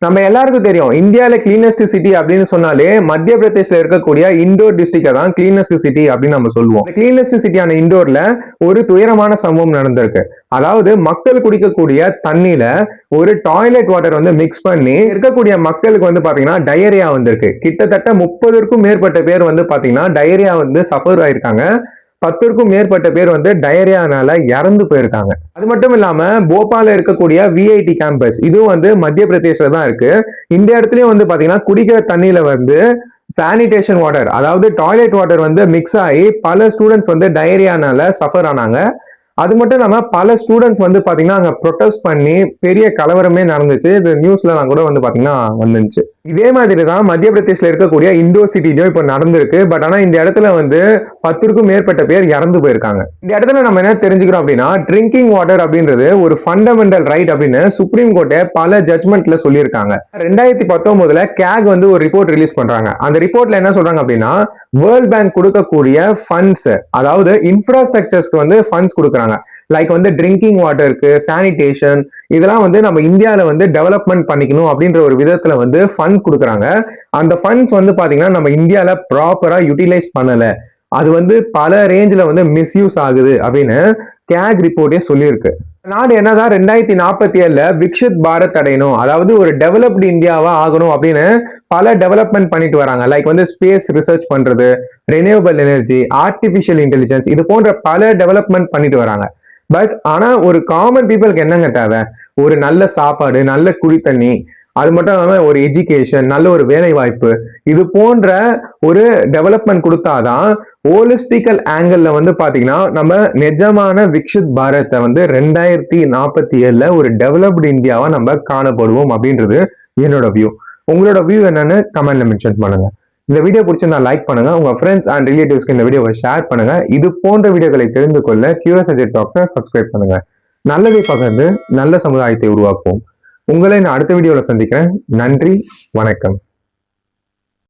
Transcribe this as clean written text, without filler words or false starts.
நம்ம எல்லாருக்கும் தெரியும் இந்தியால கிளீனஸ்ட் சிட்டி அப்படின்னு சொன்னாலே மத்திய பிரதேஷ்ல இருக்கக்கூடிய இண்டோர் டிஸ்ட்ரிக்ட தான் கிளீனஸ்ட் சிட்டி அப்படின்னு நம்ம சொல்லுவோம். கிளீனஸ்ட் சிட்டியான இண்டோர்ல ஒரு துயரமான சம்பவம் நடந்திருக்கு. அதாவது மக்கள் குடிக்கக்கூடிய தண்ணியில ஒரு டாய்லெட் வாட்டர் வந்து மிக்ஸ் பண்ணி இருக்கக்கூடிய மக்களுக்கு வந்து பாத்தீங்கன்னா டயரியா வந்திருக்கு. கிட்டத்தட்ட 30க்கும் மேற்பட்ட பேர் வந்து பாத்தீங்கன்னா டயரியா வந்து சஃபர் ஆயிருக்காங்க. 10க்கும் மேற்பட்ட பேர் வந்து டயரியானால இறந்து போயிருக்காங்க. அது மட்டும் இல்லாம போபால்ல இருக்கக்கூடிய விஐடி கேம்பஸ் இதுவும் வந்து மத்திய பிரதேஷ்ல தான் இருக்கு. இந்த இடத்துலயும் வந்து பாத்தீங்கன்னா குடிக்கிற தண்ணியில வந்து சானிடேஷன் வாட்டர் அதாவது டாய்லெட் வாட்டர் வந்து மிக்ஸ் ஆகி பல ஸ்டூடெண்ட்ஸ் வந்து டயரியானால சஃபர் ஆனாங்க. அது மட்டும் இல்லாம பல ஸ்டூடெண்ட்ஸ் வந்து பாத்தீங்கன்னா அங்க ப்ரொடெஸ்ட் பண்ணி பெரிய கலவரமே நடந்துச்சு. இது நியூஸ்ல கூட வந்து பாத்தீங்கன்னா வந்துச்சு. இதே மாதிரி தான் மத்திய பிரதேஷ்ல இருக்கக்கூடிய இண்டோர் சிட்டிலையும் இப்ப நடந்திருக்கு. பட் ஆனா இந்த இடத்துல வந்து 10க்கும் மேற்பட்ட பேர் இறந்து போயிருக்காங்க. இந்த இடத்துல நம்ம என்ன தெரிஞ்சுக்கிறோம் அப்படின்னா ட்ரிங்கிங் வாட்டர் அப்படின்றது ஒரு ஃபண்டமெண்டல் ரைட் அப்படின்னு சுப்ரீம் கோர்ட்டே பல ஜட்மெண்ட்ல சொல்லியிருக்காங்க. 2019 கேக் வந்து ஒரு ரிப்போர்ட் ரிலீஸ் பண்றாங்க. அந்த ரிப்போர்ட்ல என்ன சொல்றாங்க அப்படின்னா வேர்ல்ட் பேங்க் கொடுக்கக்கூடிய ஃபண்ட்ஸ் அதாவது இன்ஃப்ராஸ்ட்ரக்சர்ஸ்க்கு வந்து ஃபண்ட்ஸ் கொடுக்குறாங்க. லைக் வந்து ட்ரிங்கிங் வாட்டருக்கு சானிடேஷன் இதெல்லாம் வந்து நம்ம இந்தியால வந்து டெவலப்மெண்ட் பண்ணிக்கணும் அப்படின்ற ஒரு விதத்துல வந்து ஃபண்ட்ஸ் கொடுக்குறாங்க. அந்த ஃபண்ட்ஸ் வந்து பாத்தீங்கன்னா நம்ம இந்தியால ப்ராப்பரா யூட்டிலைஸ் பண்ணல. அது வந்து பல ரேஞ்சில் வந்து மிஸ்யூஸ் ஆகுது அப்படின்னு கேக் ரிப்போர்ட்டே சொல்லியிருக்கு. நாடு என்னதான் 2047 விக்ஷித் பாரத் அடையணும் அதாவது ஒரு டெவலப்டு இந்தியாவா ஆகணும் அப்படின்னு பல டெவலப்மெண்ட் பண்ணிட்டு வராங்க. லைக் வந்து ஸ்பேஸ் ரிசர்ச் பண்றது, ரெனியூவபிள் எனர்ஜி, ஆர்டிபிஷியல் இன்டெலிஜென்ஸ் இது போன்ற பல டெவலப்மெண்ட் பண்ணிட்டு வராங்க. பட் ஆனா ஒரு காமன் பீப்புளுக்கு என்னங்க தேவை? ஒரு நல்ல சாப்பாடு, நல்ல குடி தண்ணி, அது மட்டும் இல்லாம ஒரு எஜுகேஷன், நல்ல ஒரு வேலை வாய்ப்பு இது போன்ற ஒரு டெவலப்மெண்ட் கொடுத்தாதான் ஹோலிஸ்டிக்கல் ஆங்கிள் வந்து பாத்தீங்கன்னா நம்ம நிஜமான விக்ஷித் பாரத்தை வந்து 2047 ஒரு டெவலப்டு இந்தியாவா நம்ம காணப்படுவோம் அப்படின்றது என்னோட வியூ. உங்களோட வியூ என்னன்னு கமெண்ட்ல மென்ஷன் பண்ணுங்க. இந்த வீடியோ பிடிச்சிருந்தா லைக் பண்ணுங்க, உங்க ஃப்ரெண்ட்ஸ் அண்ட் ரிலேட்டிவ்ஸ்க்கு இந்த வீடியோவை ஷேர் பண்ணுங்க. இது போன்ற வீடியோக்களை தெரிந்து கொள்ள கியூரியாசிட்டி டாக்ஸை சப்ஸ்கிரைப் பண்ணுங்க. நல்லதை பகிர்ந்து நல்ல சமுதாயத்தை உருவாக்குவோம். உங்களை நான் அடுத்த வீடியோல சந்திக்கிறேன். நன்றி, வணக்கம்.